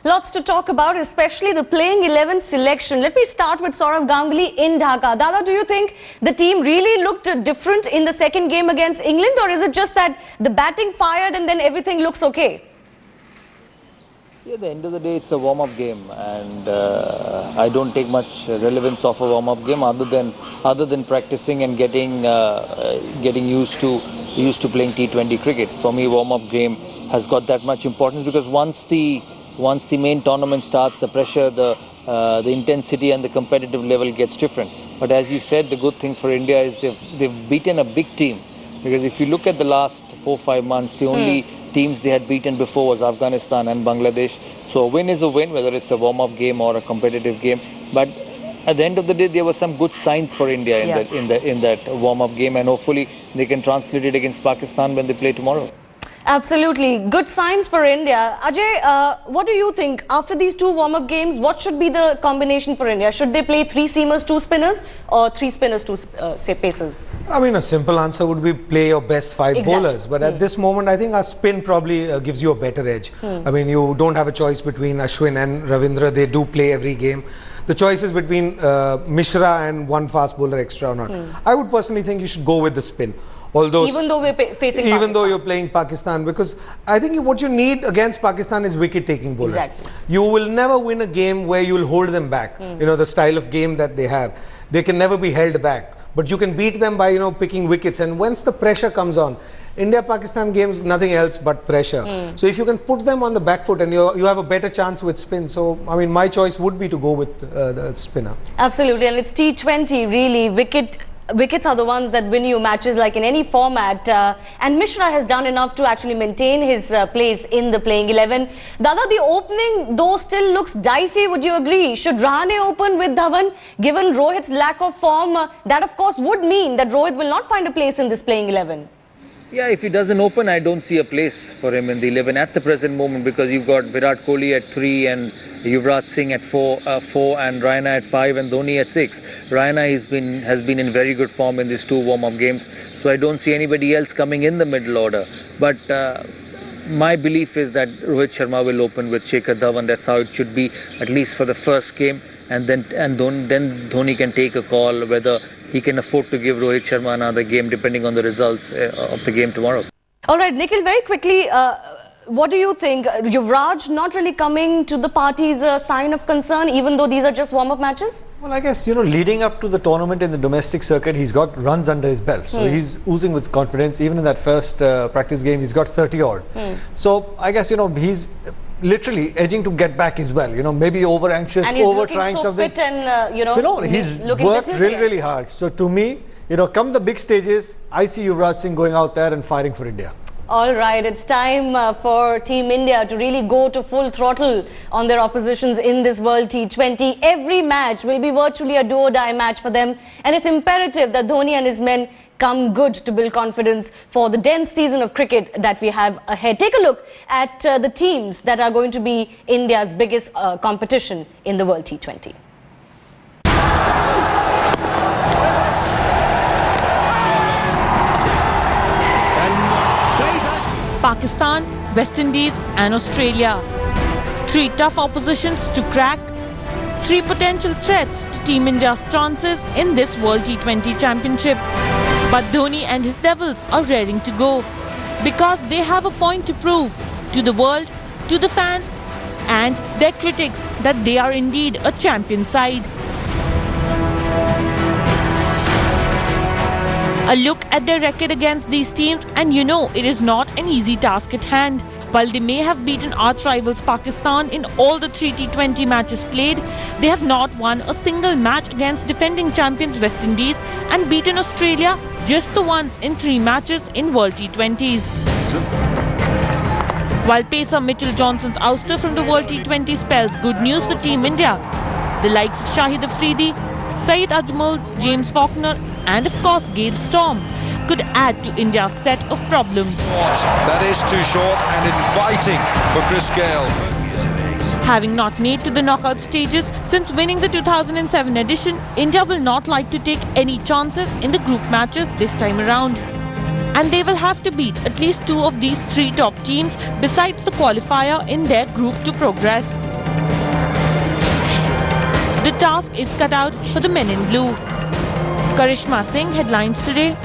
Lots to talk about, especially the playing 11 selection. Let me start with Saurav Ganguly in Dhaka. Dada, do you think the team really looked different in the second game against England, or is it just that the batting fired and then everything looks okay? See, at the end of the day, it's a warm-up game, and I don't take much relevance of a warm-up game other than practicing and getting used to playing T20 cricket. For me, warm-up game has got that much importance, because once the main tournament starts, the pressure, the intensity and the competitive level gets different. But as you said, the good thing for India is they've beaten a big team. Because if you look at the last 4-5 months, the only teams they had beaten before was Afghanistan and Bangladesh. So a win is a win, whether it's a warm-up game or a competitive game. But at the end of the day, there were some good signs for India in that warm-up game, and hopefully they can translate it against Pakistan when they play tomorrow. Absolutely. Good signs for India. Ajay, what do you think? After these two warm-up games, what should be the combination for India? Should they play 3 seamers, 2 spinners, or 3 spinners, 2 pacers? I mean, a simple answer would be play your best 5 bowlers. But at this moment, I think our spin probably gives you a better edge. I mean, you don't have a choice between Ashwin and Ravindra. They do play every game. The choice is between Mishra and 1 fast bowler extra or not. I would personally think you should go with the spin. Although, even though we're facing Pakistan. Even though you're playing Pakistan, because I think what you need against Pakistan is wicket-taking bowlers. Exactly. You will never win a game where you'll hold them back. You know, the style of game that they have. They can never be held back. But you can beat them by, picking wickets. And once the pressure comes on, India-Pakistan games, nothing else but pressure. So if you can put them on the back foot, and you have a better chance with spin. So, I mean, my choice would be to go with the spinner. Absolutely. And it's T20, really. Wickets are the ones that win you matches, like in any format. And Mishra has done enough to actually maintain his place in the playing 11. Dada, the opening, though, still looks dicey. Would you agree? Should Rahane open with Dhawan? Given Rohit's lack of form, that, of course, would mean that Rohit will not find a place in this playing 11. Yeah, if he doesn't open, I don't see a place for him in the 11 at the present moment, because you've got Virat Kohli at 3 and Yuvraj Singh at 4 and Raina at 5 and Dhoni at 6. Raina has been in very good form in these 2 warm-up games, so I don't see anybody else coming in the middle order. But my belief is that Rohit Sharma will open with Shikhar Dhawan. That's how it should be, at least for the first game, and then Dhoni can take a call whether he can afford to give Rohit Sharma another game, depending on the results of the game tomorrow. All right, Nikhil, very quickly, what do you think? Yuvraj not really coming to the party is a sign of concern, even though these are just warm-up matches? Well, I guess, leading up to the tournament in the domestic circuit, he's got runs under his belt. So he's oozing with confidence. Even in that first practice game, he's got 30 odd. So I guess, he's literally edging to get back as well, maybe over anxious, over trying something. Fit and, he's worked really hard. So to me, come the big stages, I see Yuvraj Singh going out there and fighting for India. All right, it's time for Team India to really go to full throttle on their oppositions in this World T20. Every match will be virtually a do-or-die match for them, and it's imperative that Dhoni and his men come good to build confidence for the dense season of cricket that we have ahead. Take a look at the teams that are going to be India's biggest competition in the World T20. Pakistan, West Indies and Australia. 3 tough oppositions to crack. 3 potential threats to Team India's chances in this World T20 Championship. But Dhoni and his Devils are raring to go, because they have a point to prove to the world, to the fans and their critics that they are indeed a champion side. A look at their record against these teams and it is not an easy task at hand. While they may have beaten arch rivals Pakistan in all the 3 T20 matches played, they have not won a single match against defending champions West Indies and beaten Australia just the once in 3 matches in World T20s. While pacer Mitchell Johnson's ouster from the World T20 spells good news for Team India, the likes of Shahid Afridi, Saeed Ajmal, James Faulkner and of course Gail Storm could add to India's set of problems. That is too short and inviting for Chris Gayle. Having not made to the knockout stages since winning the 2007 edition, India will not like to take any chances in the group matches this time around. And they will have to beat at least 2 of these 3 top teams besides the qualifier in their group to progress. The task is cut out for the men in blue. Karishma Singh headlines today